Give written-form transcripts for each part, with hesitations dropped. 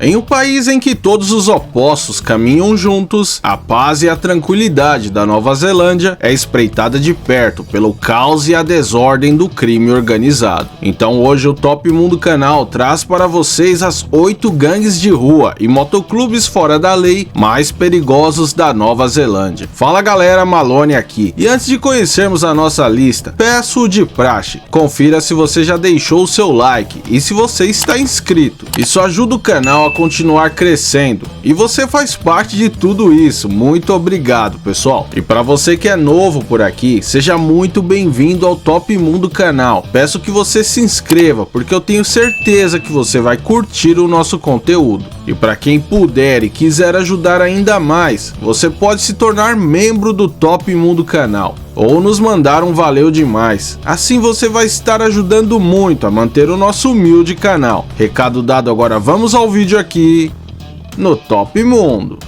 Em um país em que todos os opostos caminham juntos, a paz e a tranquilidade da Nova Zelândia é espreitada de perto pelo caos e a desordem do crime organizado. Então hoje o Top Mundo Canal traz para vocês as 8 gangues de rua e motoclubes fora da lei mais perigosos da Nova Zelândia. Fala galera, Malone aqui. E antes de conhecermos a nossa lista, peço de praxe, confira se você já deixou o seu like e se você está inscrito. Isso ajuda o canal a continuar crescendo e você faz parte de tudo isso. Muito obrigado, pessoal. E para você que é novo por aqui, seja muito bem-vindo ao Top Mundo Canal. Peço que você se inscreva porque eu tenho certeza que você vai curtir o nosso conteúdo. E para quem puder e quiser ajudar ainda mais, você pode se tornar membro do Top Mundo Canal ou nos mandar um valeu demais. Assim você vai estar ajudando muito a manter o nosso humilde canal. Recado dado, agora vamos ao vídeo aqui no Top Mundo.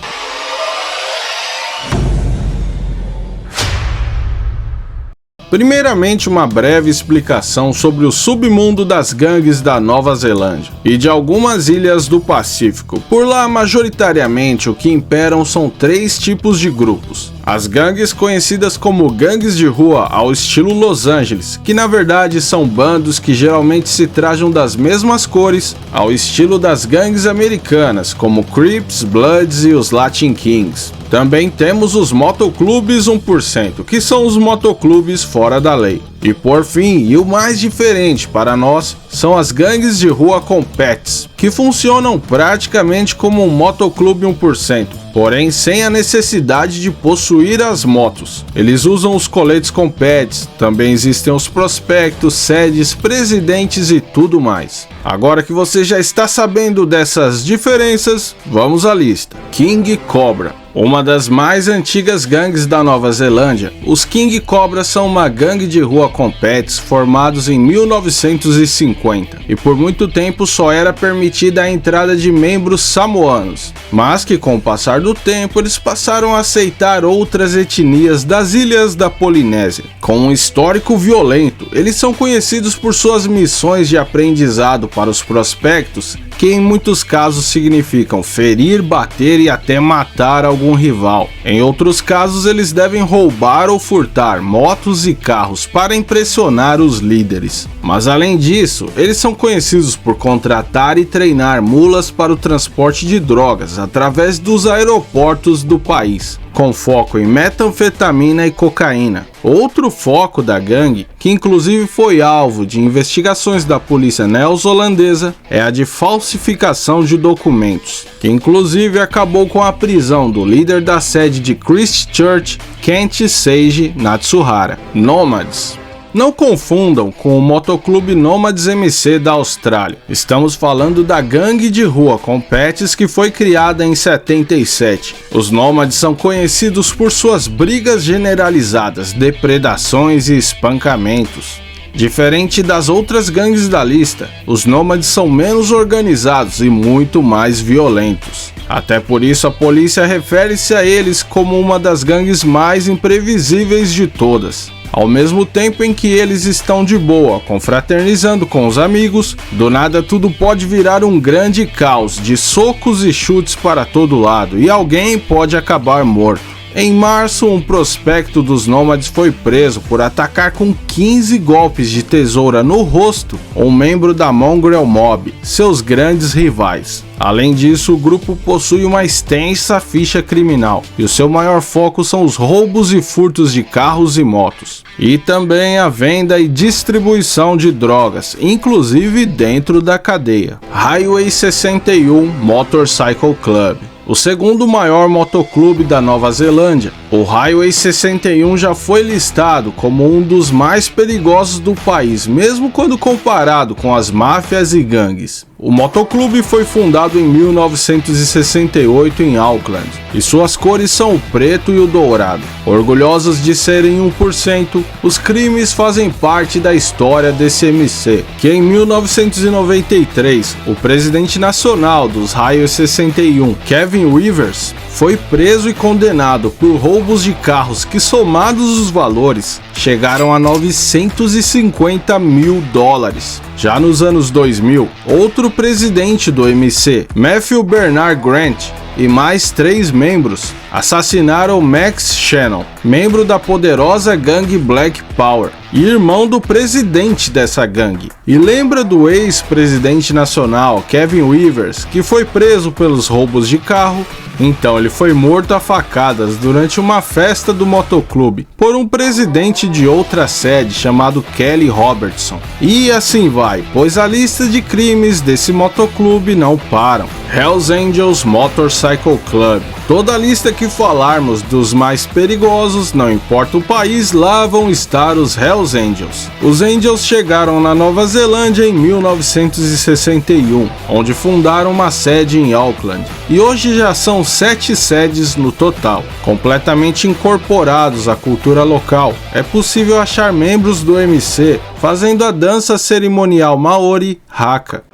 Primeiramente, uma breve explicação sobre o submundo das gangues da Nova Zelândia e de algumas ilhas do Pacífico. Por lá, majoritariamente, o que imperam são 3 tipos de grupos. As gangues conhecidas como gangues de rua ao estilo Los Angeles, que na verdade são bandos que geralmente se trajam das mesmas cores ao estilo das gangues americanas, como Crips, Bloods e os Latin Kings. Também temos os motoclubes 1%, que são os motoclubes fora da lei. E por fim, e o mais diferente para nós, são as gangues de rua com pets, que funcionam praticamente como um motoclube 1%, porém sem a necessidade de possuir as motos. Eles usam os coletes com pets, também existem os prospectos, sedes, presidentes e tudo mais. Agora que você já está sabendo dessas diferenças, vamos à lista. King Cobra. Uma das mais antigas gangues da Nova Zelândia, os King Cobra são uma gangue de rua com pets formados em 1950 e por muito tempo só era permitida a entrada de membros samoanos, mas que com o passar do tempo eles passaram a aceitar outras etnias das ilhas da Polinésia. Com um histórico violento, eles são conhecidos por suas missões de aprendizado para os prospectos, que em muitos casos significam ferir, bater e até matar algum rival. Em outros casos, eles devem roubar ou furtar motos e carros para impressionar os líderes. Mas além disso, eles são conhecidos por contratar e treinar mulas para o transporte de drogas através dos aeroportos do país, com foco em metanfetamina e cocaína. Outro foco da gangue, que inclusive foi alvo de investigações da polícia neozelandesa, é a de falsificação de documentos, que inclusive acabou com a prisão do líder da sede de Christchurch, Kent Sage Natsuhara. Nomads. Não confundam com o motoclube Nomads MC da Austrália. Estamos falando da gangue de rua com pets que foi criada em 77. Os Nomads são conhecidos por suas brigas generalizadas, depredações e espancamentos. Diferente das outras gangues da lista, os Nomads são menos organizados e muito mais violentos. Até por isso a polícia refere-se a eles como uma das gangues mais imprevisíveis de todas. Ao mesmo tempo em que eles estão de boa, confraternizando com os amigos, do nada tudo pode virar um grande caos de socos e chutes para todo lado e alguém pode acabar morto. Em março, um prospecto dos Nomads foi preso por atacar com 15 golpes de tesoura no rosto um membro da Mongrel Mob, seus grandes rivais. Além disso, o grupo possui uma extensa ficha criminal e o seu maior foco são os roubos e furtos de carros e motos, e também a venda e distribuição de drogas, inclusive dentro da cadeia. Highway 61 Motorcycle Club. O segundo maior motoclube da Nova Zelândia, o Highway 61 já foi listado como um dos mais perigosos do país, mesmo quando comparado com as máfias e gangues. O motoclube foi fundado em 1968 em Auckland e suas cores são o preto e o dourado. Orgulhosos de serem 1%, os crimes fazem parte da história desse MC, que em 1993, o presidente nacional dos Highway 61, Kevin Rivers, foi preso e condenado por roubo roubos de carros que, somados os valores, chegaram a 950 mil dólares. Já nos anos 2000, outro presidente do MC, Matthew Bernard Grant, e mais 3 membros assassinaram Max Shannon, membro da poderosa gangue Black Power e irmão do presidente dessa gangue. E lembra do ex-presidente nacional Kevin Weavers, que foi preso pelos roubos de carro? Então ele foi morto a facadas durante uma festa do motoclube por um presidente de outra sede chamado Kelly Robertson. E assim vai, pois a lista de crimes desse motoclube não param. Hells Angels Motorcycle Club. Toda a lista que falarmos dos mais perigosos, não importa o país, lá vão estar os Hells Angels. Os Angels chegaram na Nova Zelândia em 1961, onde fundaram uma sede em Auckland, e hoje já são 7 sedes no total, completamente incorporados à cultura local. É possível achar membros do MC fazendo a dança cerimonial Maori Haka.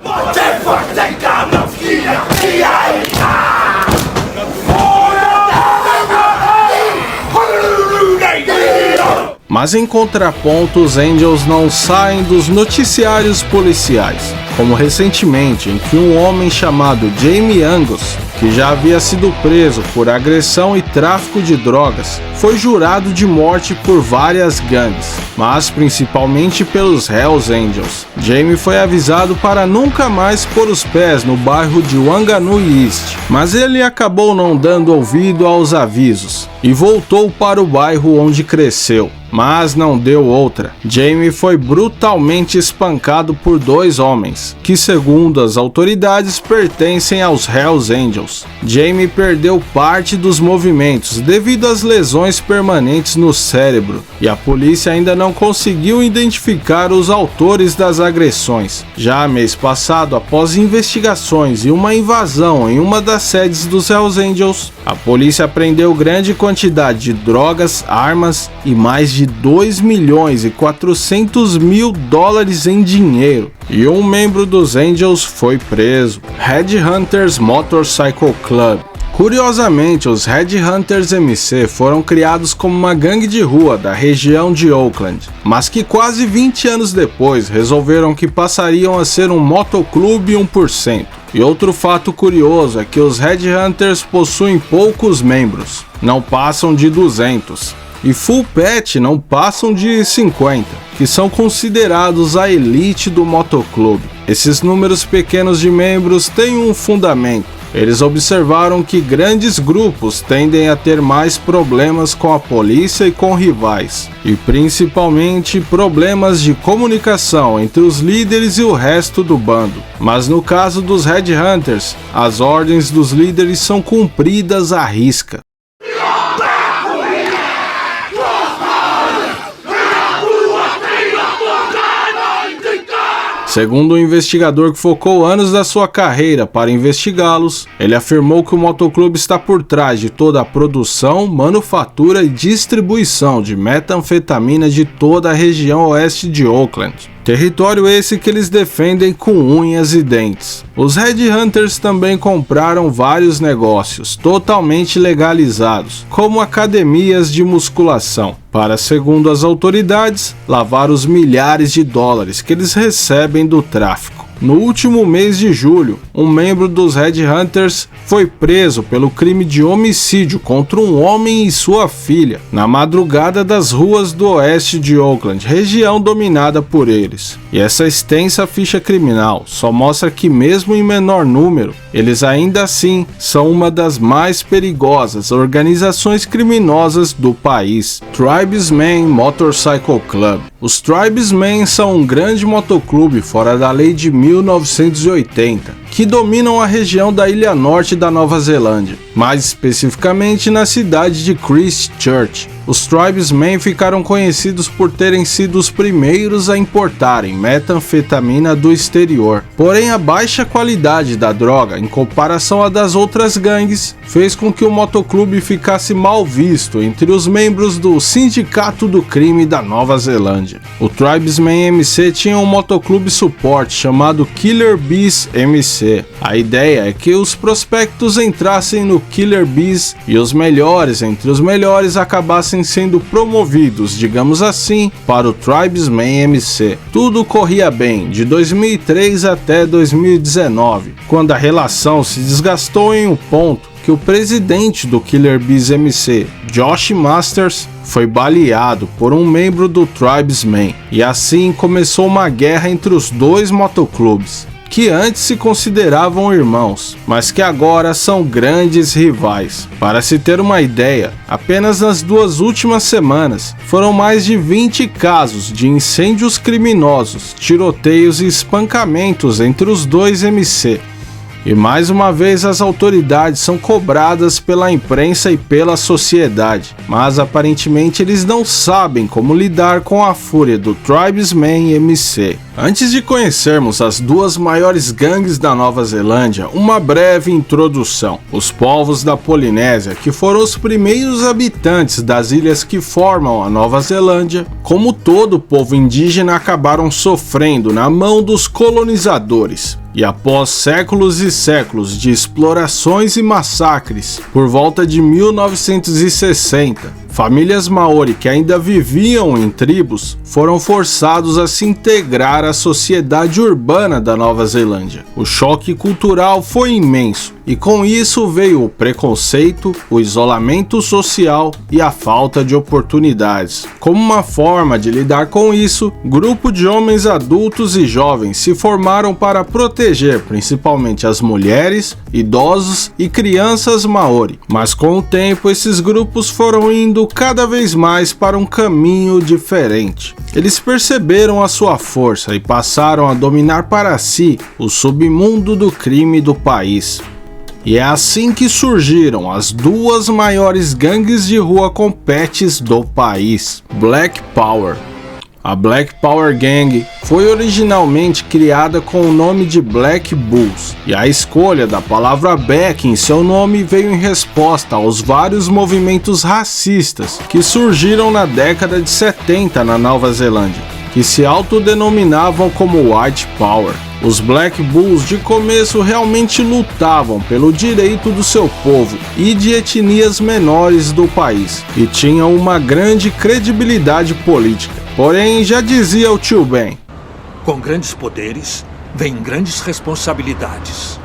Mas em contraponto, os Angels não saem dos noticiários policiais, como recentemente em que um homem chamado Jamie Angus, que já havia sido preso por agressão e tráfico de drogas, foi jurado de morte por várias gangues, mas principalmente pelos Hells Angels. Jamie foi avisado para nunca mais pôr os pés no bairro de Wanganui East, mas ele acabou não dando ouvido aos avisos e voltou para o bairro onde cresceu. Mas não deu outra. Jamie foi brutalmente espancado por 2 homens, que segundo as autoridades pertencem aos Hells Angels. Jamie perdeu parte dos movimentos devido às lesões permanentes no cérebro, e a polícia ainda não conseguiu identificar os autores das agressões. Já mês passado, após investigações e uma invasão em uma das sedes dos Hells Angels, a polícia apreendeu grande quantidade de drogas, armas e mais de 2 milhões e 400 mil dólares em dinheiro. E um membro dos Angels foi preso. Headhunters Motorcycle Club. Curiosamente, os Headhunters MC foram criados como uma gangue de rua da região de Auckland, mas que quase 20 anos depois resolveram que passariam a ser um motoclube 1%. E outro fato curioso é que os Headhunters possuem poucos membros, não passam de 200. E Full Pet não passam de 50, que são considerados a elite do motoclube. Esses números pequenos de membros têm um fundamento. Eles observaram que grandes grupos tendem a ter mais problemas com a polícia e com rivais, e principalmente problemas de comunicação entre os líderes e o resto do bando. Mas no caso dos Headhunters, as ordens dos líderes são cumpridas à risca. Segundo um investigador que focou anos da sua carreira para investigá-los, ele afirmou que o motoclube está por trás de toda a produção, manufatura e distribuição de metanfetamina de toda a região oeste de Auckland. Território esse que eles defendem com unhas e dentes. Os Headhunters também compraram vários negócios totalmente legalizados, como academias de musculação, para, segundo as autoridades, lavar os milhares de dólares que eles recebem do tráfico. No último mês de julho, um membro dos Headhunters foi preso pelo crime de homicídio contra um homem e sua filha, na madrugada das ruas do oeste de Auckland, região dominada por eles. E essa extensa ficha criminal só mostra que, mesmo em menor número, eles ainda assim são uma das mais perigosas organizações criminosas do país. Tribesmen Motorcycle Club. Os Tribesmen são um grande motoclube fora da lei de 1980, que dominam a região da Ilha Norte da Nova Zelândia, mais especificamente na cidade de Christchurch. os Tribesmen ficaram conhecidos por terem sido os primeiros a importarem metanfetamina do exterior. Porém, a baixa qualidade da droga, em comparação à das outras gangues, fez com que o motoclube ficasse mal visto entre os membros do Sindicato do Crime da Nova Zelândia. O Tribesmen MC tinha um motoclube suporte chamado Killer Bees MC. A ideia é que os prospectos entrassem no Killer Bees e os melhores entre os melhores acabassem sendo promovidos, digamos assim, para o Tribesmen MC. Tudo corria bem de 2003 até 2019, quando a relação se desgastou em um ponto que o presidente do Killer Bees MC, Josh Masters, foi baleado por um membro do Tribesmen, e assim começou uma guerra entre os dois motoclubes, que antes se consideravam irmãos, mas que agora são grandes rivais. Para se ter uma ideia, apenas nas 2 últimas semanas foram mais de 20 casos de incêndios criminosos, tiroteios e espancamentos entre os dois MC. E mais uma vez as autoridades são cobradas pela imprensa e pela sociedade, mas aparentemente eles não sabem como lidar com a fúria do Tribesmen MC. Antes de conhecermos as 2 maiores gangues da Nova Zelândia, uma breve introdução. Os povos da Polinésia, que foram os primeiros habitantes das ilhas que formam a Nova Zelândia, como todo povo indígena, acabaram sofrendo na mão dos colonizadores. E após séculos e séculos de explorações e massacres, por volta de 1960, famílias Maori que ainda viviam em tribos foram forçados a se integrar à sociedade urbana da Nova Zelândia. O choque cultural foi imenso, e com isso veio o preconceito, o isolamento social e a falta de oportunidades. Como uma forma de lidar com isso, grupo de homens adultos e jovens se formaram para proteger principalmente as mulheres, idosos e crianças Maori. Mas com o tempo, esses grupos foram indo cada vez mais para um caminho diferente. Eles perceberam a sua força e passaram a dominar para si o submundo do crime do país. E é assim que surgiram as 2 maiores gangues de rua com pets do país. Black Power. A Black Power Gang foi originalmente criada com o nome de Black Bulls, e a escolha da palavra Black em seu nome veio em resposta aos vários movimentos racistas que surgiram na década de 70 na Nova Zelândia, que se autodenominavam como White Power. Os Black Bulls de começo realmente lutavam pelo direito do seu povo e de etnias menores do país, e tinham uma grande credibilidade política. Porém, já dizia o tio Ben: com grandes poderes, vêm grandes responsabilidades.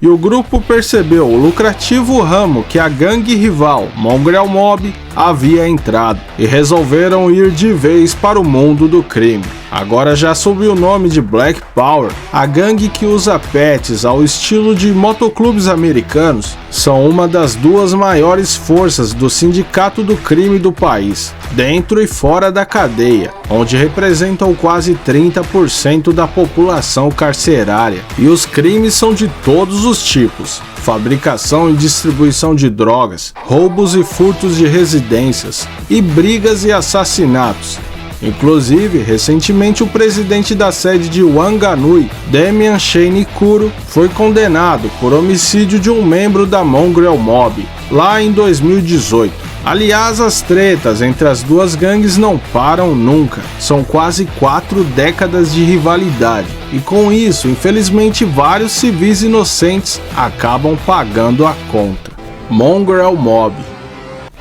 E o grupo percebeu o lucrativo ramo que a gangue rival, Mongrel Mob, havia entrado, e resolveram ir de vez para o mundo do crime. Agora já sob o nome de Black Power, a gangue que usa pets ao estilo de motoclubes americanos são uma das 2 maiores forças do sindicato do crime do país, dentro e fora da cadeia, onde representam quase 30% da população carcerária. E os crimes são de todos os tipos: fabricação e distribuição de drogas, roubos e furtos de residências, e brigas e assassinatos. Inclusive, recentemente o presidente da sede de Wanganui, Damian Shane Kuro, foi condenado por homicídio de um membro da Mongrel Mob, lá em 2018. Aliás, as tretas entre as 2 gangues não param nunca. São quase 4 décadas de rivalidade, e com isso, infelizmente, vários civis inocentes acabam pagando a conta. Mongrel Mob.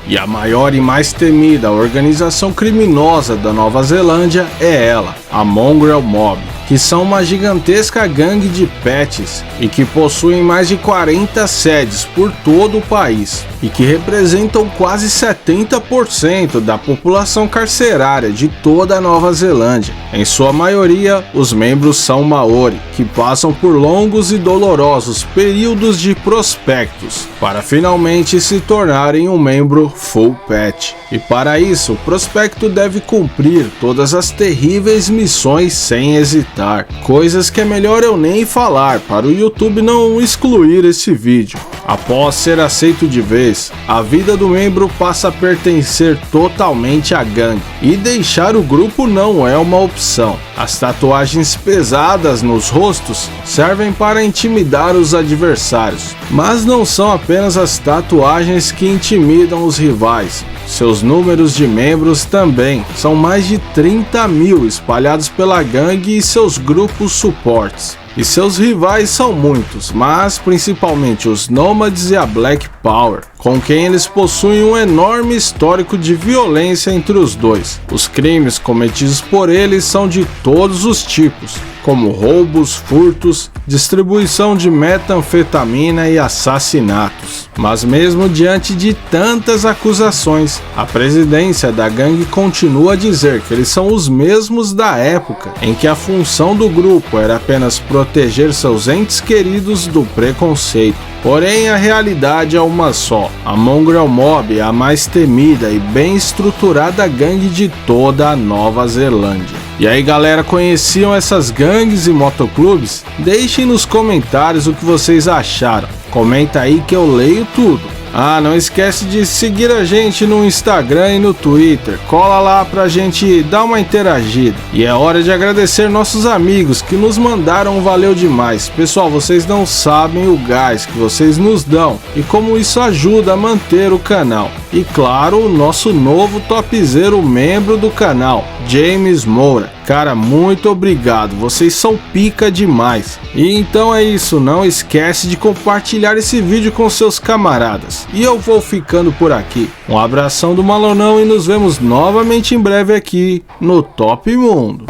E a maior e mais temida organização criminosa da Nova Zelândia é ela, a Mongrel Mob, que são uma gigantesca gangue de pets e que possuem mais de 40 sedes por todo o país, e que representam quase 70% da população carcerária de toda a Nova Zelândia. Em sua maioria, os membros são Maori, que passam por longos e dolorosos períodos de prospectos, para finalmente se tornarem um membro full pet. E para isso, o prospecto deve cumprir todas as terríveis missões sem hesitar, coisas que é melhor eu nem falar para o YouTube não excluir esse vídeo. Após ser aceito de vez, a vida do membro passa a pertencer totalmente à gangue, e deixar o grupo não é uma opção. As tatuagens pesadas nos rostos servem para intimidar os adversários, mas não são apenas as tatuagens que intimidam os rivais. Seus números de membros também, são mais de 30 mil espalhados pela gangue e seus grupos suportes. E seus rivais são muitos, mas principalmente os Nomads e a Black Power, com quem eles possuem um enorme histórico de violência entre os dois. Os crimes cometidos por eles são de todos os tipos, como roubos, furtos, distribuição de metanfetamina e assassinatos. Mas mesmo diante de tantas acusações, a presidência da gangue continua a dizer que eles são os mesmos da época, em que a função do grupo era apenas proteger seus entes queridos do preconceito. Porém, a realidade é uma só. A Mongrel Mob é a mais temida e bem estruturada gangue de toda a Nova Zelândia. E aí, galera, conheciam essas gangues e motoclubes? Deixem nos comentários o que vocês acharam. Comenta aí que eu leio tudo. Ah, não esquece de seguir a gente no Instagram e no Twitter. Cola lá pra gente dar uma interagida. E é hora de agradecer nossos amigos que nos mandaram, valeu demais. Pessoal, vocês não sabem o gás que vocês nos dão e como isso ajuda a manter o canal. E claro, o nosso novo topzero membro do canal, James Moura. Cara, muito obrigado, vocês são pica demais. E então é isso, não esquece de compartilhar esse vídeo com seus camaradas. E eu vou ficando por aqui. Um abração do Malonão e nos vemos novamente em breve aqui no Top Mundo.